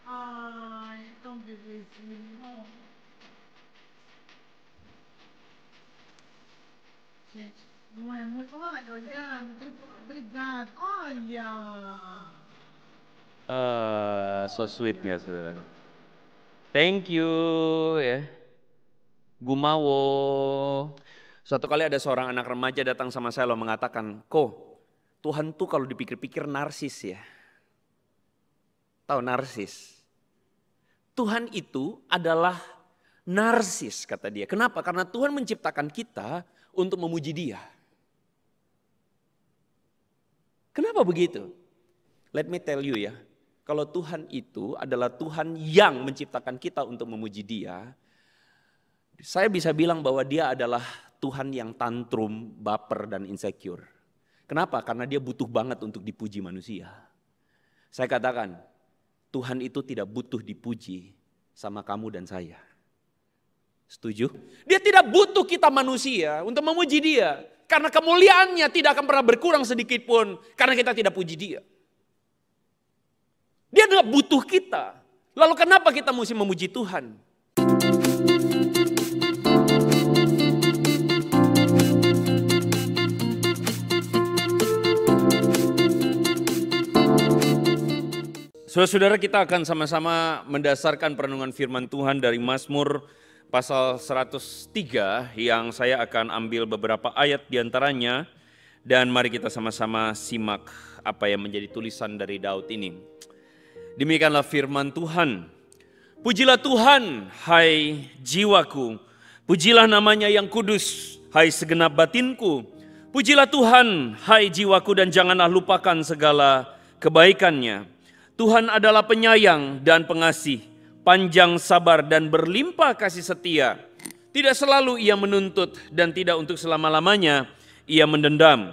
Ai, tão bebezinho. Gente, não é muito. Olha, olhando. Obrigada. Olha. So sweet ya saudara. Thank you ya. Gumawo. Suatu kali ada seorang anak remaja datang sama saya lalu mengatakan, Tuhan tuh kalau dipikir-pikir narsis ya. Tahu narsis? Tuhan itu adalah narsis kata dia. Kenapa? Karena Tuhan menciptakan kita untuk memuji Dia. Kenapa begitu? Let me tell you ya. Kalau Tuhan itu adalah Tuhan yang menciptakan kita untuk memuji Dia, saya bisa bilang bahwa Dia adalah Tuhan yang tantrum, baper, dan insecure. Kenapa? Karena Dia butuh banget untuk dipuji manusia. Saya katakan, Tuhan itu tidak butuh dipuji sama kamu dan saya. Setuju? Dia tidak butuh kita manusia untuk memuji Dia. Karena kemuliaannya tidak akan pernah berkurang sedikit pun karena kita tidak puji Dia. Dia tidak butuh kita. Lalu kenapa kita mesti memuji Tuhan? Saudara-saudara, kita akan sama-sama mendasarkan perenungan firman Tuhan dari Mazmur pasal 103 yang saya akan ambil beberapa ayat diantaranya. Dan mari kita sama-sama simak apa yang menjadi tulisan dari Daud ini. Demikianlah firman Tuhan. Pujilah Tuhan, hai jiwaku. Pujilah namanya yang kudus, hai segenap batinku. Pujilah Tuhan, hai jiwaku, dan janganlah lupakan segala kebaikannya. Tuhan adalah penyayang dan pengasih, panjang sabar dan berlimpah kasih setia. Tidak selalu Ia menuntut dan tidak untuk selama-lamanya Ia mendendam.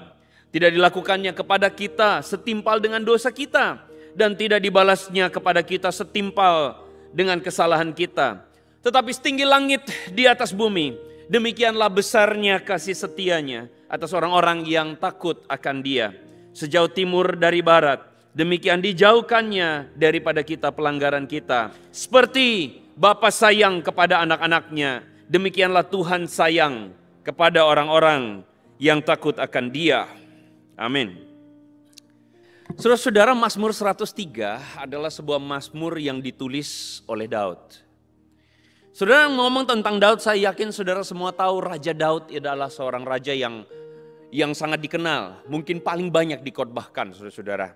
Tidak dilakukannya kepada kita setimpal dengan dosa kita, dan tidak dibalasnya kepada kita setimpal dengan kesalahan kita. Tetapi setinggi langit di atas bumi, demikianlah besarnya kasih setianya atas orang-orang yang takut akan Dia. Sejauh timur dari barat, demikian dijauhkannya daripada kita pelanggaran kita. Seperti Bapa sayang kepada anak-anaknya, demikianlah Tuhan sayang kepada orang-orang yang takut akan Dia. Amin. Saudara-saudara, Mazmur 103 adalah sebuah mazmur yang ditulis oleh Daud. Saudara ngomong tentang Daud, saya yakin saudara semua tahu Raja Daud adalah seorang raja yang sangat dikenal, mungkin paling banyak dikhotbahkan saudara-saudara.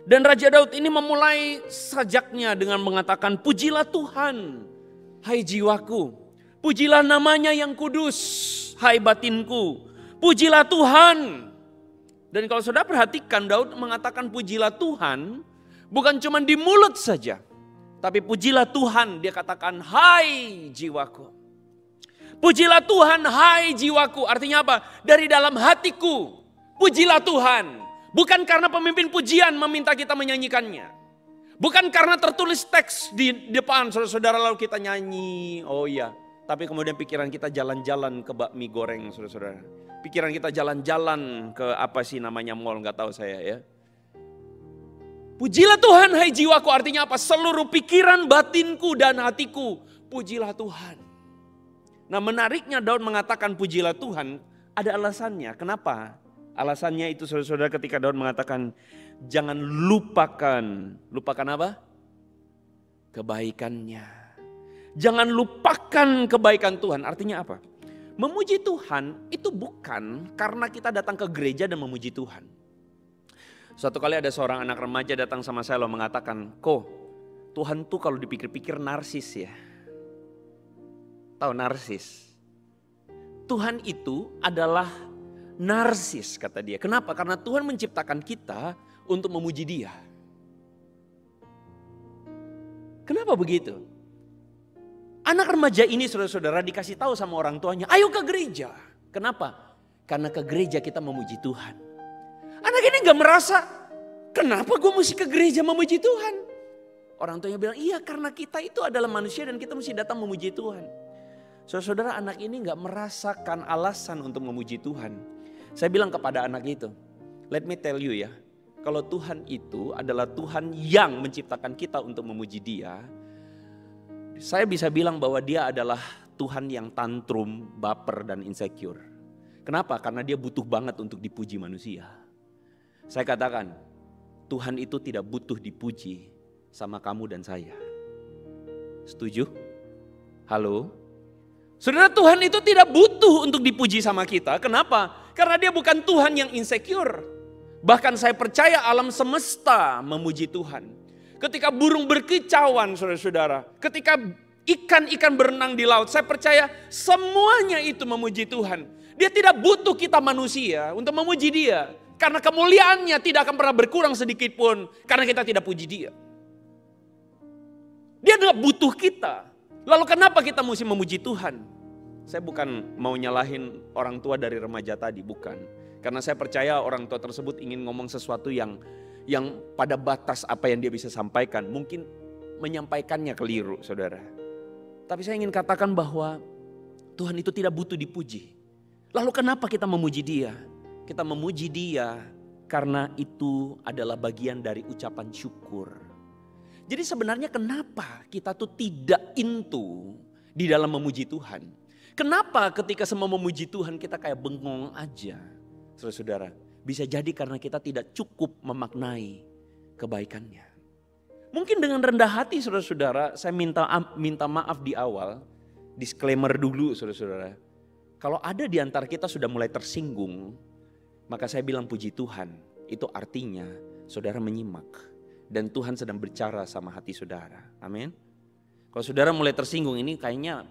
Dan Raja Daud ini memulai sajaknya dengan mengatakan, pujilah Tuhan, hai jiwaku. Pujilah namanya yang kudus, hai batinku. Pujilah Tuhan. Dan kalau saudara perhatikan, Daud mengatakan pujilah Tuhan bukan cuma di mulut saja. Tapi pujilah Tuhan, dia katakan hai jiwaku. Pujilah Tuhan hai jiwaku, artinya apa? Dari dalam hatiku, pujilah Tuhan. Bukan karena pemimpin pujian meminta kita menyanyikannya. Bukan karena tertulis teks di depan saudara-saudara lalu kita nyanyi, oh iya. Tapi kemudian pikiran kita jalan-jalan ke bakmi goreng saudara-saudara. Pikiran kita jalan-jalan ke apa sih namanya mall, gak tahu saya ya. Pujilah Tuhan hai jiwaku, artinya apa? Seluruh pikiran batinku dan hatiku, pujilah Tuhan. Nah menariknya Daud mengatakan pujilah Tuhan, ada alasannya. Kenapa? Alasannya itu saudara-saudara ketika Daud mengatakan jangan lupakan apa? Kebaikannya. Jangan lupakan kebaikan Tuhan, artinya apa? Memuji Tuhan itu bukan karena kita datang ke gereja dan memuji Tuhan. Suatu kali ada seorang anak remaja datang sama saya lalu mengatakan, Tuhan tuh kalau dipikir-pikir narsis ya. Tahu narsis? Tuhan itu adalah narsis kata dia. Kenapa? Karena Tuhan menciptakan kita untuk memuji Dia. Kenapa begitu? Anak remaja ini saudara-saudara dikasih tahu sama orang tuanya, ayo ke gereja. Kenapa? Karena ke gereja kita memuji Tuhan. Anak ini gak merasa, kenapa gue mesti ke gereja memuji Tuhan? Orang tuanya bilang, iya karena kita itu adalah manusia dan kita mesti datang memuji Tuhan. Saudara-saudara, anak ini gak merasakan alasan untuk memuji Tuhan. Saya bilang kepada anak itu, let me tell you ya, kalau Tuhan itu adalah Tuhan yang menciptakan kita untuk memuji Dia, saya bisa bilang bahwa Dia adalah Tuhan yang tantrum, baper, dan insecure. Kenapa? Karena Dia butuh banget untuk dipuji manusia. Saya katakan, Tuhan itu tidak butuh dipuji sama kamu dan saya. Setuju? Halo? Saudara, Tuhan itu tidak butuh untuk dipuji sama kita. Kenapa? Karena Dia bukan Tuhan yang insecure. Bahkan saya percaya alam semesta memuji Tuhan. Ketika burung berkicauan, saudara-saudara, ketika ikan-ikan berenang di laut, saya percaya semuanya itu memuji Tuhan. Dia tidak butuh kita manusia untuk memuji Dia. Karena kemuliaannya tidak akan pernah berkurang sedikit pun karena kita tidak puji Dia. Dia tidak butuh kita. Lalu kenapa kita mesti memuji Tuhan? Saya bukan mau nyalahin orang tua dari remaja tadi, bukan. Karena saya percaya orang tua tersebut ingin ngomong sesuatu yang pada batas apa yang dia bisa sampaikan. Mungkin menyampaikannya keliru, saudara. Tapi saya ingin katakan bahwa Tuhan itu tidak butuh dipuji. Lalu kenapa kita memuji Dia? Kita memuji Dia karena itu adalah bagian dari ucapan syukur. Jadi sebenarnya kenapa kita tuh tidak into di dalam memuji Tuhan? Kenapa ketika semua memuji Tuhan kita kayak bengong aja? Saudara-saudara, bisa jadi karena kita tidak cukup memaknai kebaikannya. Mungkin dengan rendah hati saudara-saudara, saya minta maaf di awal, disclaimer dulu saudara-saudara. Kalau ada di antara kita sudah mulai tersinggung, maka saya bilang puji Tuhan, itu artinya saudara menyimak. Dan Tuhan sedang bicara sama hati saudara, amin. Kalau saudara mulai tersinggung, ini kayaknya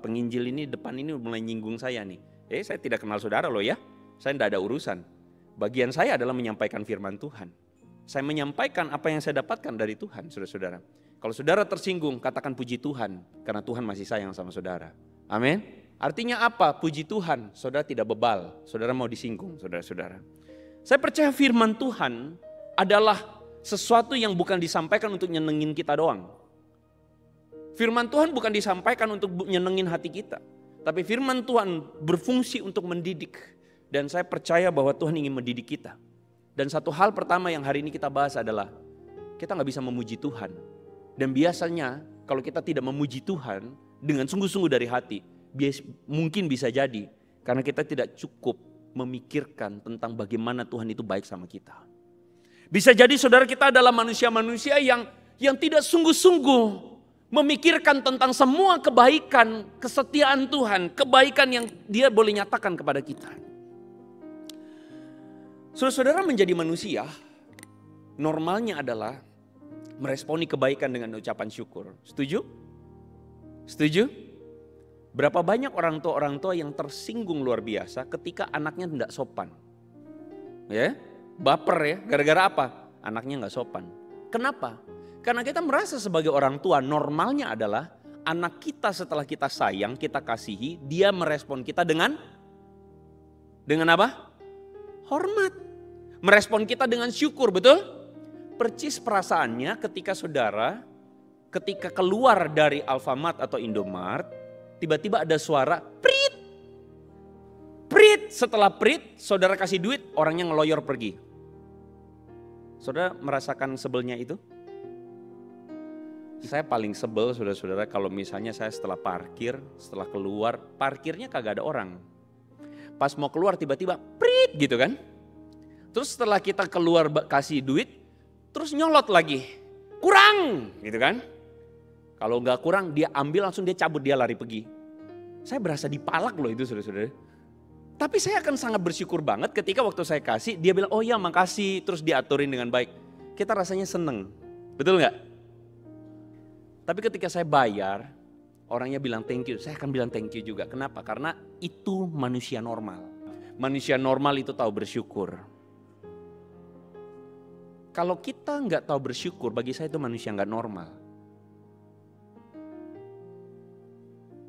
penginjil ini depan ini mulai nyinggung saya nih. Saya tidak kenal saudara loh ya. Saya tidak ada urusan. Bagian saya adalah menyampaikan firman Tuhan. Saya menyampaikan apa yang saya dapatkan dari Tuhan, saudara-saudara. Kalau saudara tersinggung, katakan puji Tuhan. Karena Tuhan masih sayang sama saudara. Amin. Artinya apa? Puji Tuhan. Saudara tidak bebal. Saudara mau disinggung, saudara-saudara. Saya percaya firman Tuhan adalah sesuatu yang bukan disampaikan untuk nyenengin kita doang. Firman Tuhan bukan disampaikan untuk nyenengin hati kita. Tapi firman Tuhan berfungsi untuk mendidik. Dan saya percaya bahwa Tuhan ingin mendidik kita. Dan satu hal pertama yang hari ini kita bahas adalah kita gak bisa memuji Tuhan. Dan biasanya kalau kita tidak memuji Tuhan dengan sungguh-sungguh dari hati, mungkin bisa jadi karena kita tidak cukup memikirkan tentang bagaimana Tuhan itu baik sama kita. Bisa jadi saudara kita adalah manusia-manusia yang tidak sungguh-sungguh memikirkan tentang semua kebaikan, kesetiaan Tuhan, kebaikan yang Dia boleh nyatakan kepada kita. Saudara menjadi manusia, normalnya adalah meresponi kebaikan dengan ucapan syukur. Setuju? Setuju? Berapa banyak orang tua yang tersinggung luar biasa ketika anaknya tidak sopan. Ya, baper ya, gara-gara apa? Anaknya gak sopan. Kenapa? Karena kita merasa sebagai orang tua normalnya adalah anak kita setelah kita sayang, kita kasihi, dia merespon kita dengan apa? Hormat. Merespon kita dengan syukur, betul? Percis perasaannya ketika ketika keluar dari Alfamart atau Indomart, tiba-tiba ada suara prit. Prit, setelah prit, saudara kasih duit, orangnya ngeloyor pergi. Saudara merasakan sebelnya itu? Saya paling sebel saudara-saudara kalau misalnya saya setelah parkir, setelah keluar, parkirnya kagak ada orang. Pas mau keluar tiba-tiba prit gitu kan. Terus setelah kita keluar kasih duit, terus nyolot lagi. Kurang gitu kan. Kalau nggak kurang dia ambil langsung dia cabut, dia lari pergi. Saya berasa dipalak loh itu saudara-saudara. Tapi saya akan sangat bersyukur banget ketika waktu saya kasih, dia bilang oh ya makasih, terus diaturin dengan baik. Kita rasanya seneng, betul nggak? Tapi ketika saya bayar, orangnya bilang thank you, saya akan bilang thank you juga. Kenapa? Karena itu manusia normal. Manusia normal itu tahu bersyukur. Kalau kita nggak tahu bersyukur, bagi saya itu manusia nggak normal.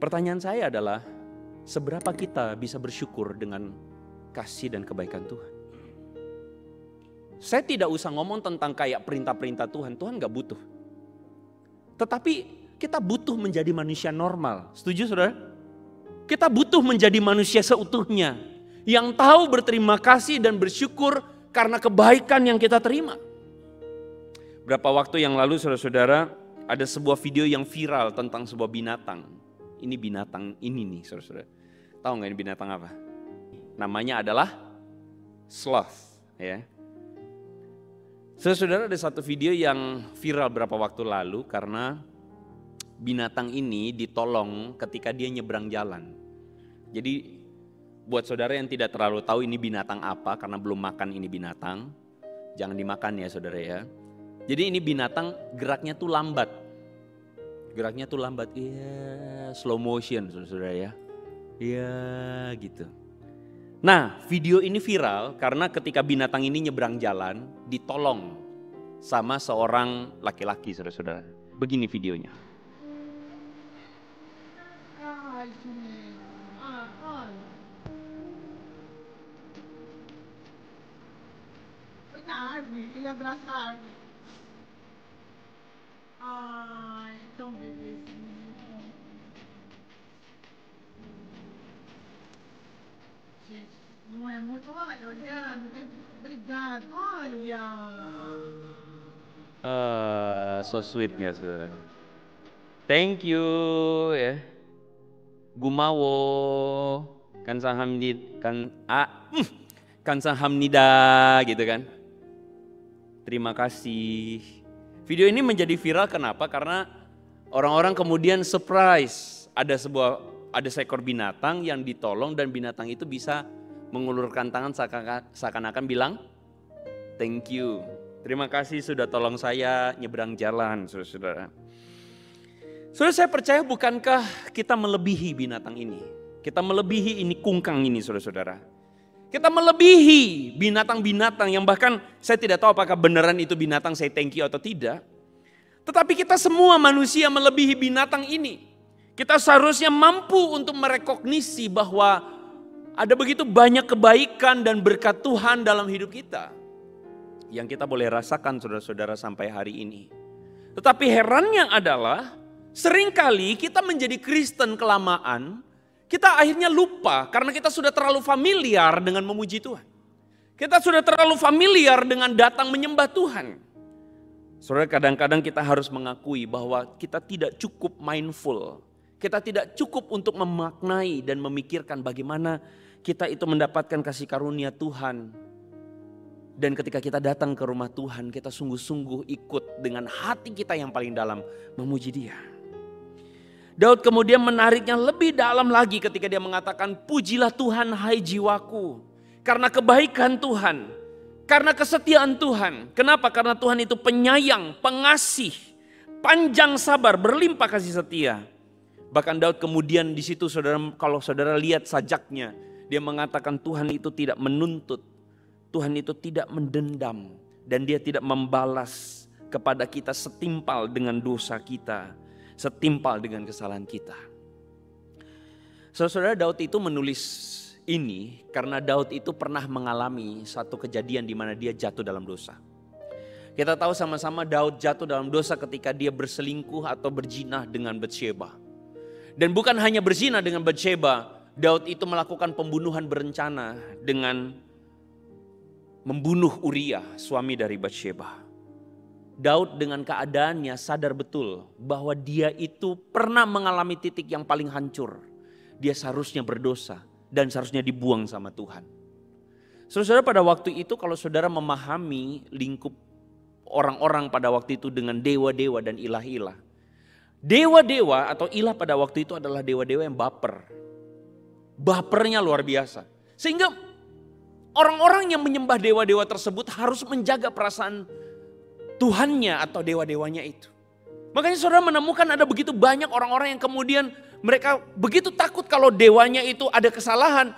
Pertanyaan saya adalah, seberapa kita bisa bersyukur dengan kasih dan kebaikan Tuhan? Saya tidak usah ngomong tentang kayak perintah-perintah Tuhan, Tuhan gak butuh. Tetapi kita butuh menjadi manusia normal, setuju saudara? Kita butuh menjadi manusia seutuhnya, yang tahu berterima kasih dan bersyukur karena kebaikan yang kita terima. Berapa waktu yang lalu saudara-saudara, ada sebuah video yang viral tentang sebuah binatang. Ini binatang ini nih saudara-saudara. Tahu nggak ini binatang apa? Namanya adalah sloth. Ya. Saudara-saudara, ada satu video yang viral berapa waktu lalu karena binatang ini ditolong ketika dia nyebrang jalan. Jadi buat saudara yang tidak terlalu tahu ini binatang apa karena belum makan ini binatang, jangan dimakan ya saudara ya. Jadi ini binatang geraknya tuh lambat. Geraknya tuh lambat, iya slow motion saudara ya. Iya gitu. Nah video ini viral karena ketika binatang ini nyebrang jalan ditolong sama seorang laki-laki saudara-saudara. Begini videonya. Ele abraçar. Ai, tão bebezinho. Gente, não é muito. Olha, olhando. Obrigado. Olha. So sweet ya saudara. Thank you ya. Gumawo. Kansahamnida gitu kan. Terima kasih. Video ini menjadi viral kenapa? Karena orang-orang kemudian surprise. Ada seekor binatang yang ditolong dan binatang itu bisa mengulurkan tangan seakan-akan bilang thank you. Terima kasih sudah tolong saya nyebrang jalan, saudara-saudara. Saudara, saya percaya bukankah kita melebihi binatang ini? Kita melebihi ini kungkang ini, saudara-saudara. Kita melebihi binatang-binatang yang bahkan saya tidak tahu apakah beneran itu binatang saya thank you atau tidak. Tetapi kita semua manusia melebihi binatang ini. Kita seharusnya mampu untuk merekognisi bahwa ada begitu banyak kebaikan dan berkat Tuhan dalam hidup kita. Yang kita boleh rasakan saudara-saudara sampai hari ini. Tetapi herannya adalah seringkali kita menjadi Kristen kelamaan. Kita akhirnya lupa karena kita sudah terlalu familiar dengan memuji Tuhan. Kita sudah terlalu familiar dengan datang menyembah Tuhan. Saudara, kadang-kadang kita harus mengakui bahwa kita tidak cukup mindful. Kita tidak cukup untuk memaknai dan memikirkan bagaimana kita itu mendapatkan kasih karunia Tuhan. Dan ketika kita datang ke rumah Tuhan, kita sungguh-sungguh ikut dengan hati kita yang paling dalam memuji Dia. Daud kemudian menariknya lebih dalam lagi ketika dia mengatakan, pujilah Tuhan hai jiwaku. Karena kebaikan Tuhan, karena kesetiaan Tuhan. Kenapa? Karena Tuhan itu penyayang, pengasih, panjang sabar, berlimpah kasih setia. Bahkan Daud kemudian di situ saudara, kalau saudara lihat sajaknya, dia mengatakan Tuhan itu tidak menuntut, Tuhan itu tidak mendendam, dan Dia tidak membalas kepada kita setimpal dengan dosa kita. Setimpal dengan kesalahan kita. Saudara, Daud itu menulis ini karena Daud itu pernah mengalami satu kejadian di mana dia jatuh dalam dosa. Kita tahu sama-sama Daud jatuh dalam dosa ketika dia berselingkuh atau berzina dengan Batsyeba. Dan bukan hanya berzina dengan Batsyeba, Daud itu melakukan pembunuhan berencana dengan membunuh Uria, suami dari Batsyeba. Daud dengan keadaannya sadar betul bahwa dia itu pernah mengalami titik yang paling hancur. Dia seharusnya berdosa dan seharusnya dibuang sama Tuhan. Saudara, pada waktu itu kalau saudara memahami lingkup orang-orang pada waktu itu dengan dewa-dewa dan ilah-ilah. Dewa-dewa atau ilah pada waktu itu adalah dewa-dewa yang baper. Bapernya luar biasa. Sehingga orang-orang yang menyembah dewa-dewa tersebut harus menjaga perasaan Tuhannya atau dewa-dewanya itu. Makanya saudara menemukan ada begitu banyak orang-orang yang kemudian mereka begitu takut kalau dewanya itu ada kesalahan.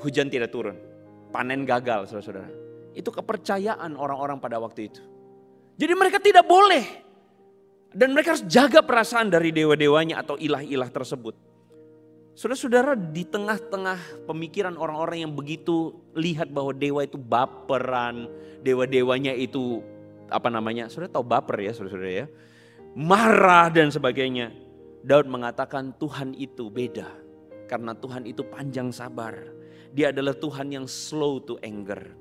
Hujan tidak turun, panen gagal saudara-saudara. Itu kepercayaan orang-orang pada waktu itu. Jadi mereka tidak boleh. Dan mereka harus jaga perasaan dari dewa-dewanya atau ilah-ilah tersebut. Saudara-saudara, di tengah-tengah pemikiran orang-orang yang begitu lihat bahwa dewa itu baperan, dewa-dewanya itu saudara tahu baper ya saudara-saudara ya, marah dan sebagainya. Daud mengatakan Tuhan itu beda, karena Tuhan itu panjang sabar. Dia adalah Tuhan yang slow to anger.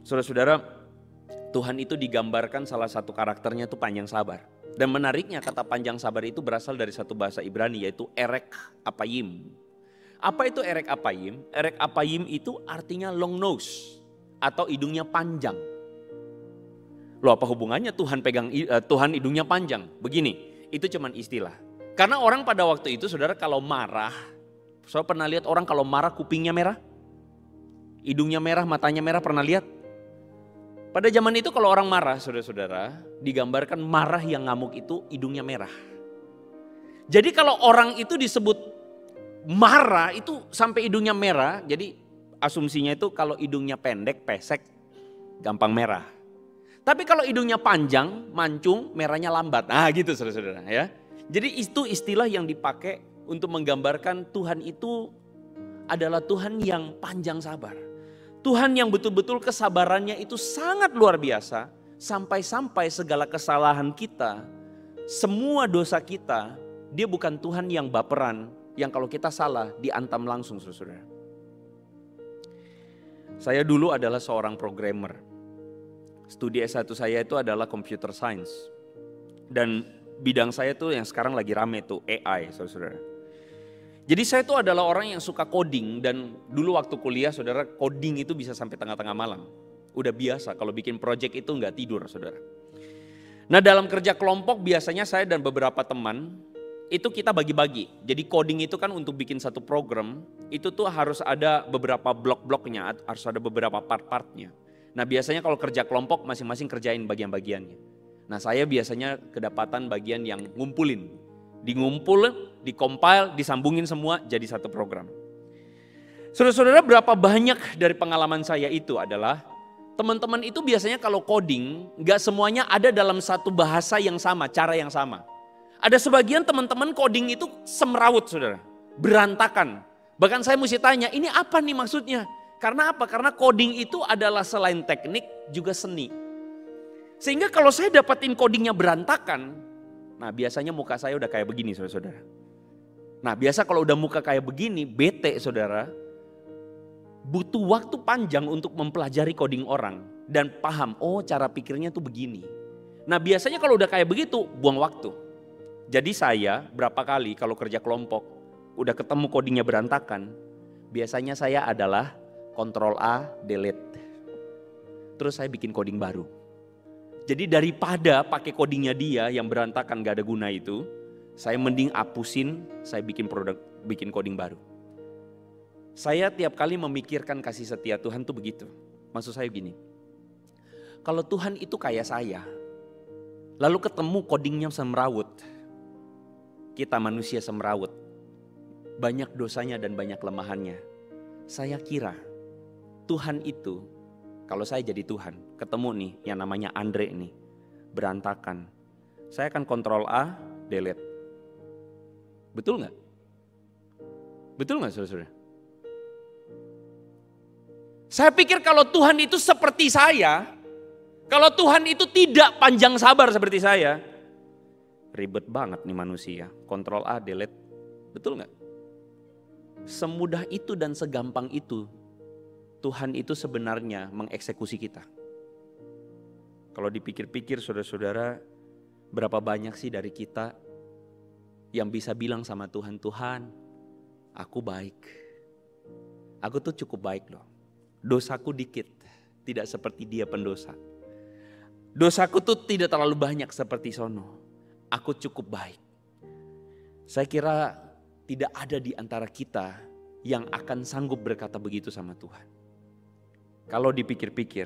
Saudara-saudara, Tuhan itu digambarkan salah satu karakternya itu panjang sabar. Dan menariknya kata panjang sabar itu berasal dari satu bahasa Ibrani yaitu erek apayim. Apa itu erek apayim? Erek apayim itu artinya long nose atau hidungnya panjang. Loh, apa hubungannya Tuhan hidungnya panjang? Begini, itu cuman istilah. Karena orang pada waktu itu saudara kalau marah, saudara pernah lihat orang kalau marah kupingnya merah? Hidungnya merah, matanya merah, pernah lihat? Pada zaman itu kalau orang marah saudara-saudara, digambarkan marah yang ngamuk itu hidungnya merah. Jadi kalau orang itu disebut marah itu sampai hidungnya merah, jadi asumsinya itu kalau hidungnya pendek, pesek, gampang merah. Tapi kalau hidungnya panjang, mancung, merahnya lambat. Nah gitu saudara-saudara ya. Jadi itu istilah yang dipakai untuk menggambarkan Tuhan itu adalah Tuhan yang panjang sabar. Tuhan yang betul-betul kesabarannya itu sangat luar biasa. Sampai-sampai segala kesalahan kita, semua dosa kita, dia bukan Tuhan yang baperan. Yang kalau kita salah diantam langsung saudara. Saya dulu adalah seorang programmer. Studi S1 saya itu adalah computer science. Dan bidang saya tuh yang sekarang lagi rame tuh AI saudara. Jadi saya tuh adalah orang yang suka coding dan dulu waktu kuliah saudara coding itu bisa sampai tengah-tengah malam. Udah biasa kalau bikin project itu nggak tidur saudara. Nah dalam kerja kelompok biasanya saya dan beberapa teman itu kita bagi-bagi. Jadi coding itu kan untuk bikin satu program, itu tuh harus ada beberapa blok-bloknya, harus ada beberapa part-partnya. Nah biasanya kalau kerja kelompok masing-masing kerjain bagian-bagiannya. Nah saya biasanya kedapatan bagian yang ngumpulin. Ngumpulin, di-compile, disambungin semua jadi satu program. Saudara-saudara berapa banyak dari pengalaman saya itu adalah, teman-teman itu biasanya kalau coding, gak semuanya ada dalam satu bahasa yang sama, cara yang sama. Ada sebagian teman-teman coding itu semrawut saudara, berantakan. Bahkan saya mesti tanya, ini apa nih maksudnya? Karena apa? Karena coding itu adalah selain teknik juga seni. Sehingga kalau saya dapatin codingnya berantakan, nah biasanya muka saya udah kayak begini saudara-saudara. Nah biasa kalau udah muka kayak begini, bete saudara, butuh waktu panjang untuk mempelajari coding orang. Dan paham, oh cara pikirnya tuh begini. Nah biasanya kalau udah kayak begitu, buang waktu. Jadi saya berapa kali kalau kerja kelompok udah ketemu codingnya berantakan, biasanya saya adalah Ctrl A, delete. Terus saya bikin coding baru. Jadi daripada pakai codingnya dia yang berantakan gak ada guna itu, saya mending hapusin, saya bikin coding baru. Saya tiap kali memikirkan kasih setia Tuhan tuh begitu. Maksud saya gini, kalau Tuhan itu kayak saya, lalu ketemu codingnya semrawut, kita manusia semrawut, banyak dosanya dan banyak kelemahannya. Saya kira Tuhan itu, kalau saya jadi Tuhan, ketemu nih yang namanya Andre nih, berantakan. Saya akan Ctrl A, delete. Betul gak? Betul gak saudara-saudara? Saya pikir kalau Tuhan itu seperti saya, kalau Tuhan itu tidak panjang sabar seperti saya, ribet banget nih manusia, Ctrl A, delete. Betul gak? Semudah itu dan segampang itu Tuhan itu sebenarnya mengeksekusi kita. Kalau dipikir-pikir saudara-saudara, berapa banyak sih dari kita yang bisa bilang sama Tuhan, Tuhan aku baik. Aku tuh cukup baik loh. Dosaku dikit, tidak seperti dia pendosa. Dosaku tuh tidak terlalu banyak seperti sono. Aku cukup baik. Saya kira tidak ada di antara kita yang akan sanggup berkata begitu sama Tuhan. Kalau dipikir-pikir,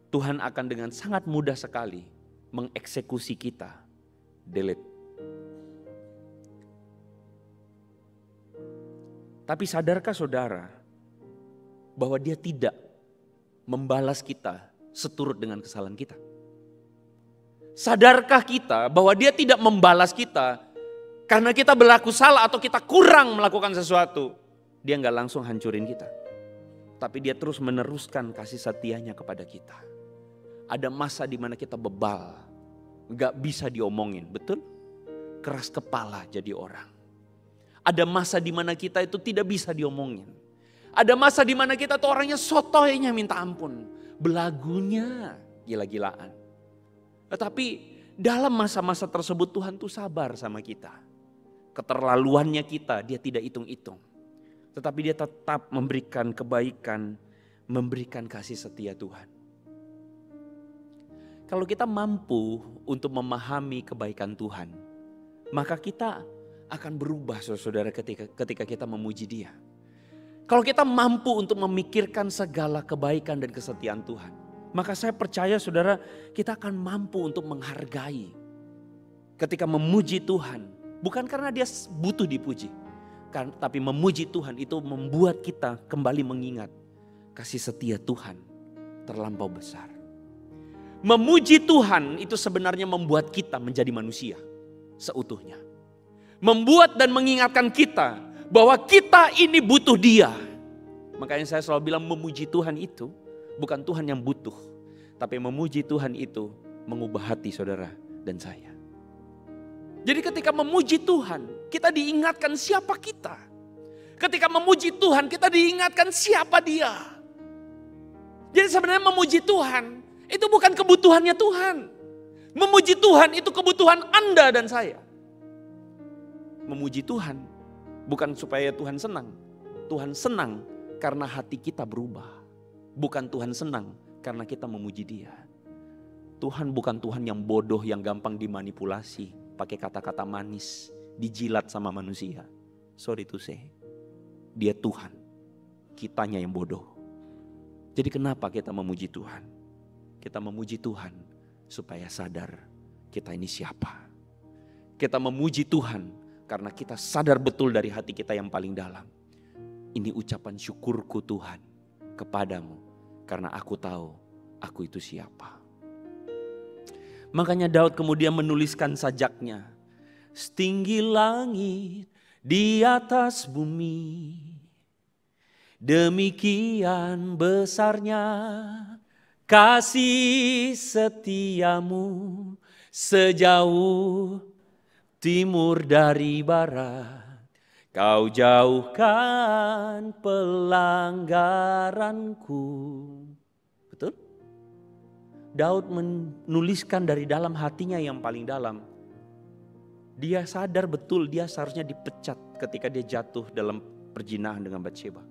Tuhan akan dengan sangat mudah sekali mengeksekusi kita. Delete. Tapi sadarkah saudara bahwa dia tidak membalas kita seturut dengan kesalahan kita? Sadarkah kita bahwa dia tidak membalas kita karena kita berlaku salah atau kita kurang melakukan sesuatu? Dia gak langsung hancurin kita. Tapi dia terus meneruskan kasih setianya kepada kita. Ada masa di mana kita bebal, gak bisa diomongin, betul? Keras kepala jadi orang. Ada masa di mana kita itu tidak bisa diomongin. Ada masa di mana kita tuh orangnya sotoynya minta ampun. belagunya gila-gilaan. Tetapi dalam masa-masa tersebut Tuhan tuh sabar sama kita. Keterlaluannya kita dia tidak hitung-hitung. Tetapi dia tetap memberikan kebaikan, memberikan kasih setia Tuhan. Kalau kita mampu untuk memahami kebaikan Tuhan, maka kita akan berubah saudara ketika kita memuji Dia. Kalau kita mampu untuk memikirkan segala kebaikan dan kesetiaan Tuhan, maka saya percaya saudara kita akan mampu untuk menghargai. Ketika memuji Tuhan, bukan karena dia butuh dipuji, tapi memuji Tuhan itu membuat kita kembali mengingat kasih setia Tuhan terlampau besar. Memuji Tuhan itu sebenarnya membuat kita menjadi manusia seutuhnya. Membuat dan mengingatkan kita bahwa kita ini butuh Dia. Makanya saya selalu bilang memuji Tuhan itu bukan Tuhan yang butuh. Tapi memuji Tuhan itu mengubah hati saudara dan saya. Jadi ketika memuji Tuhan, kita diingatkan siapa kita. Ketika memuji Tuhan, kita diingatkan siapa Dia. Jadi sebenarnya memuji Tuhan, itu bukan kebutuhannya Tuhan. Memuji Tuhan itu kebutuhan Anda dan saya. Memuji Tuhan bukan supaya Tuhan senang. Tuhan senang karena hati kita berubah. Bukan Tuhan senang karena kita memuji Dia. Tuhan bukan Tuhan yang bodoh, yang gampang dimanipulasi. Pakai kata-kata manis, dijilat sama manusia. Sorry to say, Dia Tuhan, kitanya yang bodoh. Jadi kenapa kita memuji Tuhan? Kita memuji Tuhan supaya sadar kita ini siapa. Kita memuji Tuhan karena kita sadar betul dari hati kita yang paling dalam. Ini ucapan syukurku Tuhan kepadamu karena aku tahu aku itu siapa. Makanya Daud kemudian menuliskan sajaknya. Setinggi langit di atas bumi, demikian besarnya kasih setiamu, sejauh timur dari barat. Kau jauhkan pelanggaranku. Betul? Daud menuliskan dari dalam hatinya yang paling dalam. Dia sadar betul dia seharusnya dipecat ketika dia jatuh dalam perzinahan dengan Batsheba.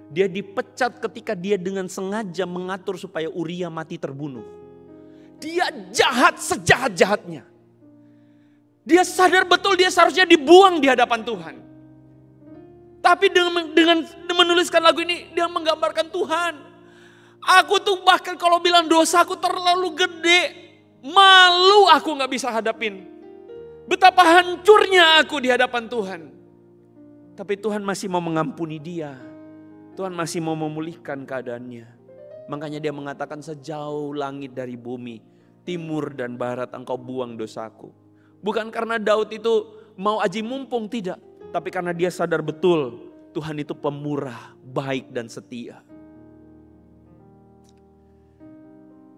Dia dipecat ketika dia dengan sengaja mengatur supaya Uria mati terbunuh. Dia jahat sejahat-jahatnya. Dia sadar betul dia seharusnya dibuang di hadapan Tuhan. Tapi dengan menuliskan lagu ini dia menggambarkan Tuhan. Aku tuh bahkan kalau bilang dosaku terlalu gede, malu aku gak bisa hadapin. Betapa hancurnya aku di hadapan Tuhan. Tapi Tuhan masih mau mengampuni dia. Tuhan masih mau memulihkan keadaannya. Makanya dia mengatakan sejauh langit dari bumi, timur dan barat engkau buang dosaku. Bukan karena Daud itu mau aji mumpung, tidak. Tapi karena dia sadar betul Tuhan itu pemurah, baik dan setia.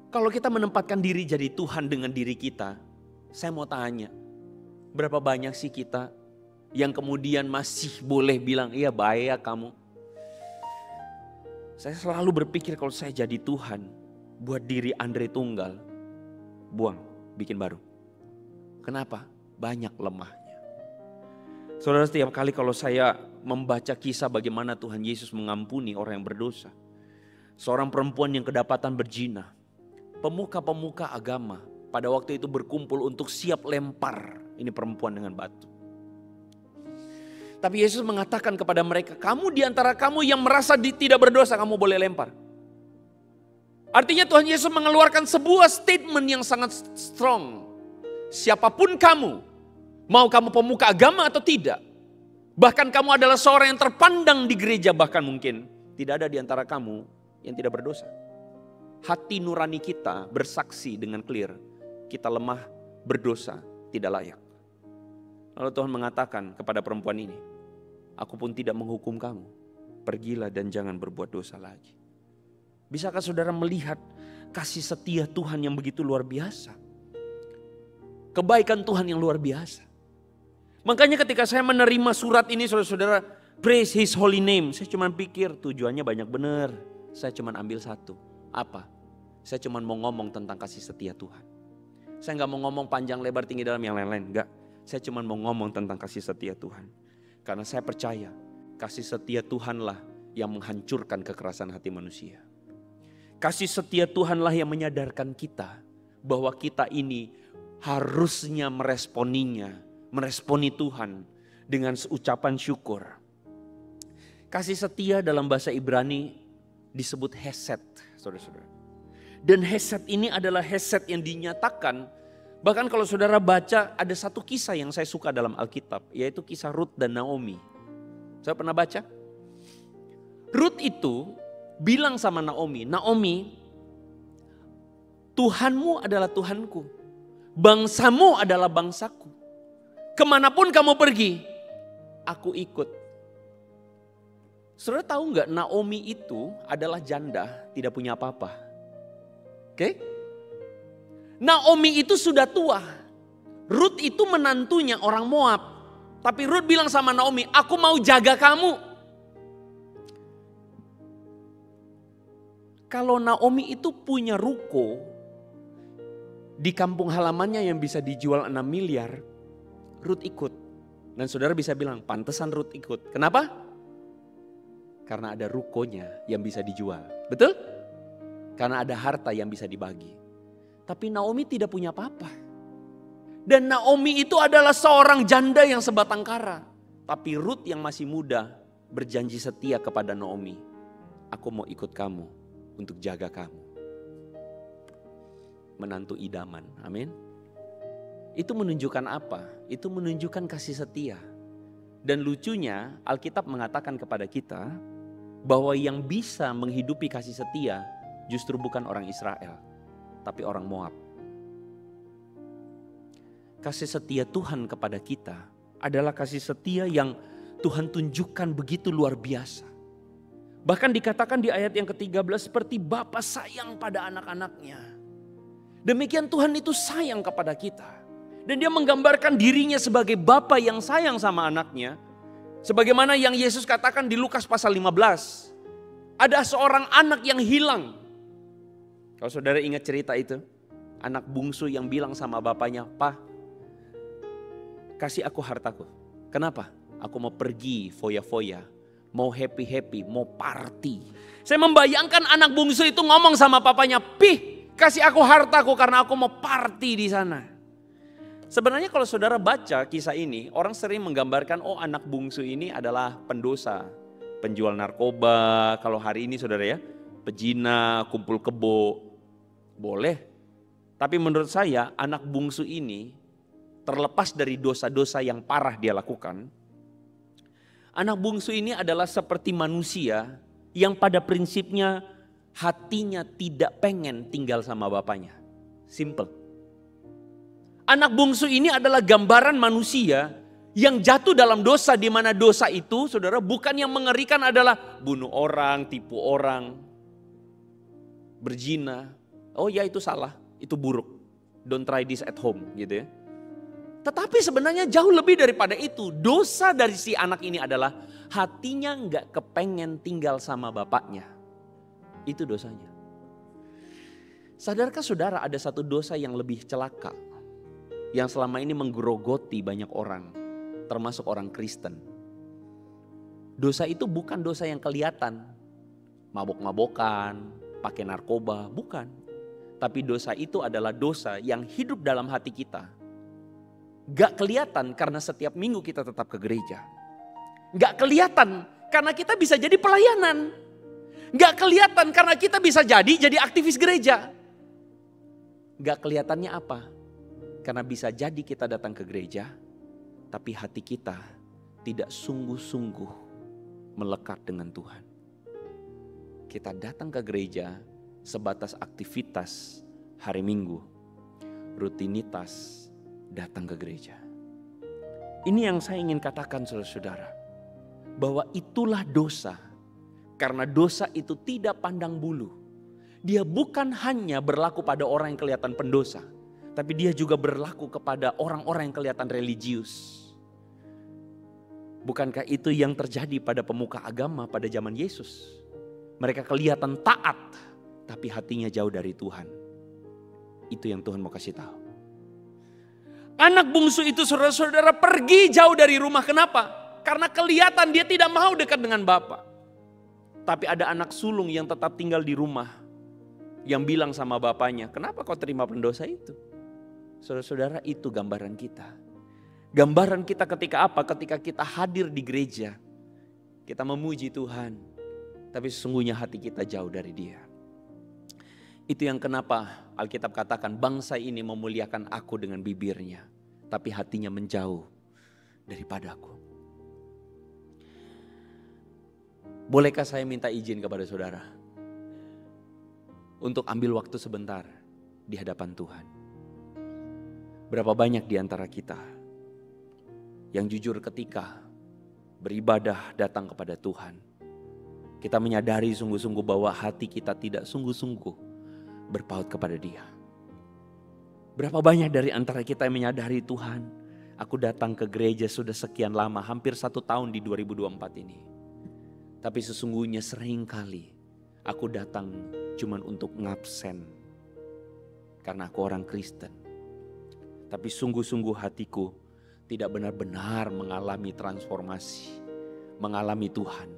Kalau kita menempatkan diri jadi Tuhan dengan diri kita, saya mau tanya, berapa banyak sih kita yang kemudian masih boleh bilang, iya baik ya kamu. Saya selalu berpikir kalau saya jadi Tuhan, buat diri Andre tunggal, buang, bikin baru. Kenapa? Banyak lemahnya. Saudara, setiap kali kalau saya membaca kisah bagaimana Tuhan Yesus mengampuni orang yang berdosa. Seorang perempuan yang kedapatan berzina. Pemuka-pemuka agama pada waktu itu berkumpul untuk siap lempar ini perempuan dengan batu. Tapi Yesus mengatakan kepada mereka, kamu di antara kamu yang merasa tidak berdosa kamu boleh lempar. Artinya Tuhan Yesus mengeluarkan sebuah statement yang sangat strong. Siapapun kamu, mau kamu pemuka agama atau tidak. Bahkan kamu adalah seorang yang terpandang di gereja bahkan mungkin. Tidak ada di antara kamu yang tidak berdosa. Hati nurani kita bersaksi dengan clear. Kita lemah, berdosa, tidak layak. Lalu Tuhan mengatakan kepada perempuan ini, aku pun tidak menghukum kamu. Pergilah dan jangan berbuat dosa lagi. Bisakah saudara melihat kasih setia Tuhan yang begitu luar biasa? Kebaikan Tuhan yang luar biasa. Makanya ketika saya menerima surat ini saudara-saudara, praise His holy name. Saya cuma pikir tujuannya banyak benar. Saya cuma ambil satu. Apa? Saya cuma mau ngomong tentang kasih setia Tuhan. Saya nggak mau ngomong panjang lebar tinggi dalam yang lain-lain. Enggak. Saya cuma mau ngomong tentang kasih setia Tuhan. Karena saya percaya kasih setia Tuhanlah yang menghancurkan kekerasan hati manusia. Kasih setia Tuhanlah yang menyadarkan kita bahwa kita ini harusnya meresponi Tuhan dengan ucapan syukur. Kasih setia dalam bahasa Ibrani disebut hesed, saudara-saudara. Dan hesed ini adalah hesed yang dinyatakan, bahkan kalau saudara baca ada satu kisah yang saya suka dalam Alkitab, yaitu kisah Rut dan Naomi. Saya pernah baca. Rut itu bilang sama Naomi, Naomi, Tuhanmu adalah Tuhanku, bangsamu adalah bangsaku. Kemanapun kamu pergi, aku ikut. Saudara tahu nggak Naomi itu adalah janda, tidak punya apa-apa. Oke? Naomi itu sudah tua. Rut itu menantunya orang Moab. Tapi Rut bilang sama Naomi, aku mau jaga kamu. Kalau Naomi itu punya ruko di kampung halamannya yang bisa dijual 6 miliar, Rut ikut. Dan saudara bisa bilang, pantesan Rut ikut. Kenapa? Karena ada rukonya yang bisa dijual. Betul? Karena ada harta yang bisa dibagi. Tapi Naomi tidak punya apa-apa. Dan Naomi itu adalah seorang janda yang sebatang kara. Tapi Rut yang masih muda berjanji setia kepada Naomi. Aku mau ikut kamu untuk jaga kamu. Menantu idaman, amin. Itu menunjukkan apa? Itu menunjukkan kasih setia. Dan lucunya Alkitab mengatakan kepada kita bahwa yang bisa menghidupi kasih setia justru bukan orang Israel, tapi orang Moab. Kasih setia Tuhan kepada kita adalah kasih setia yang Tuhan tunjukkan begitu luar biasa. Bahkan dikatakan di ayat yang ke-13 seperti Bapa sayang pada anak-anaknya. Demikian Tuhan itu sayang kepada kita. Dan dia menggambarkan dirinya sebagai Bapa yang sayang sama anaknya. Sebagaimana yang Yesus katakan di Lukas pasal 15. Ada seorang anak yang hilang. Kalau saudara ingat cerita itu. Anak bungsu yang bilang sama bapaknya, "Pak, kasih aku hartaku." Kenapa? Aku mau pergi foya-foya. Mau happy-happy, mau party. Saya membayangkan anak bungsu itu ngomong sama papanya, "Pih, kasih aku hartaku karena aku mau party di sana." Sebenarnya kalau saudara baca kisah ini, orang sering menggambarkan, oh anak bungsu ini adalah pendosa. Penjual narkoba, kalau hari ini saudara ya, pezina, kumpul kebo. Boleh. Tapi menurut saya anak bungsu ini terlepas dari dosa-dosa yang parah dia lakukan. Anak bungsu ini adalah seperti manusia yang pada prinsipnya hatinya tidak pengen tinggal sama bapaknya. Simple. Anak bungsu ini adalah gambaran manusia yang jatuh dalam dosa, di mana dosa itu saudara bukan yang mengerikan adalah bunuh orang, tipu orang, berzina. Oh ya itu salah, itu buruk. Don't try this at home gitu ya. Tetapi sebenarnya jauh lebih daripada itu. Dosa dari si anak ini adalah hatinya gak kepengen tinggal sama bapaknya. Itu dosanya. Sadarkah saudara ada satu dosa yang lebih celaka? Yang selama ini menggerogoti banyak orang. Termasuk orang Kristen. Dosa itu bukan dosa yang kelihatan. Mabok-mabokan, pakai narkoba, bukan. Tapi dosa itu adalah dosa yang hidup dalam hati kita. Gak kelihatan karena setiap minggu kita tetap ke gereja. Gak kelihatan karena kita bisa jadi pelayanan. Gak kelihatan karena kita bisa jadi aktivis gereja. Gak kelihatannya apa? Karena bisa jadi kita datang ke gereja, tapi hati kita tidak sungguh-sungguh melekat dengan Tuhan. Kita datang ke gereja sebatas aktivitas hari Minggu, rutinitas datang ke gereja. Ini yang saya ingin katakan saudara-saudara, bahwa itulah dosa. Karena dosa itu tidak pandang bulu. Dia bukan hanya berlaku pada orang yang kelihatan pendosa, tapi dia juga berlaku kepada orang-orang yang kelihatan religius. Bukankah itu yang terjadi pada pemuka agama pada zaman Yesus? Mereka kelihatan taat, tapi hatinya jauh dari Tuhan. Itu yang Tuhan mau kasih tahu. Anak bungsu itu saudara-saudara pergi jauh dari rumah. Kenapa? Karena kelihatan dia tidak mau dekat dengan Bapa. Tapi ada anak sulung yang tetap tinggal di rumah. Yang bilang sama bapaknya, kenapa kau terima pendosa itu? Saudara-saudara, itu gambaran kita. Gambaran kita ketika apa? Ketika kita hadir di gereja. Kita memuji Tuhan. Tapi sesungguhnya hati kita jauh dari Dia. Itu yang kenapa Alkitab katakan bangsa ini memuliakan aku dengan bibirnya. Tapi hatinya menjauh daripadaku. Bolehkah saya minta izin kepada saudara? Untuk ambil waktu sebentar di hadapan Tuhan. Berapa banyak di antara kita yang jujur ketika beribadah datang kepada Tuhan. Kita menyadari sungguh-sungguh bahwa hati kita tidak sungguh-sungguh berpaut kepada Dia. Berapa banyak dari antara kita yang menyadari Tuhan, aku datang ke gereja sudah sekian lama, hampir 1 tahun di 2024 ini. Tapi sesungguhnya seringkali aku datang cuman untuk ngabsen. Karena aku orang Kristen. Tapi sungguh-sungguh hatiku tidak benar-benar mengalami transformasi. Mengalami Tuhan,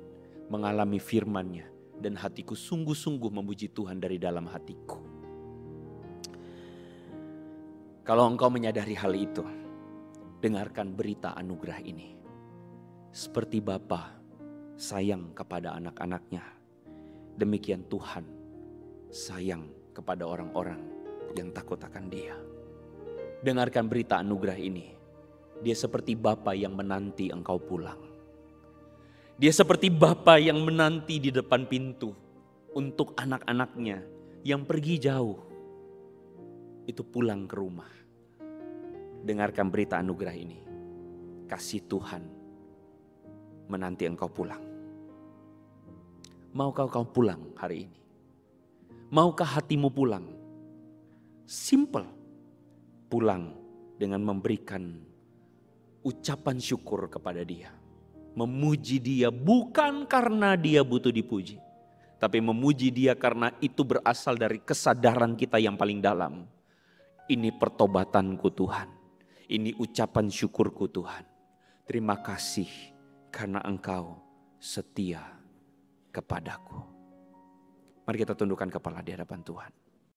mengalami firman-Nya. Dan hatiku sungguh-sungguh memuji Tuhan dari dalam hatiku. Kalau engkau menyadari hal itu, dengarkan berita anugerah ini. Seperti Bapa sayang kepada anak-anaknya, demikian Tuhan sayang kepada orang-orang yang takut akan Dia. Dengarkan berita anugerah ini. Dia seperti Bapa yang menanti engkau pulang. Dia seperti Bapa yang menanti di depan pintu untuk anak-anaknya yang pergi jauh. Itu pulang ke rumah. Dengarkan berita anugerah ini. Kasih Tuhan menanti engkau pulang. Maukah kau pulang hari ini? Maukah hatimu pulang? Simple. Pulang dengan memberikan ucapan syukur kepada Dia. Memuji Dia bukan karena Dia butuh dipuji. Tapi memuji Dia karena itu berasal dari kesadaran kita yang paling dalam. Ini pertobatanku Tuhan. Ini ucapan syukurku Tuhan. Terima kasih karena Engkau setia kepadaku. Mari kita tundukkan kepala di hadapan Tuhan.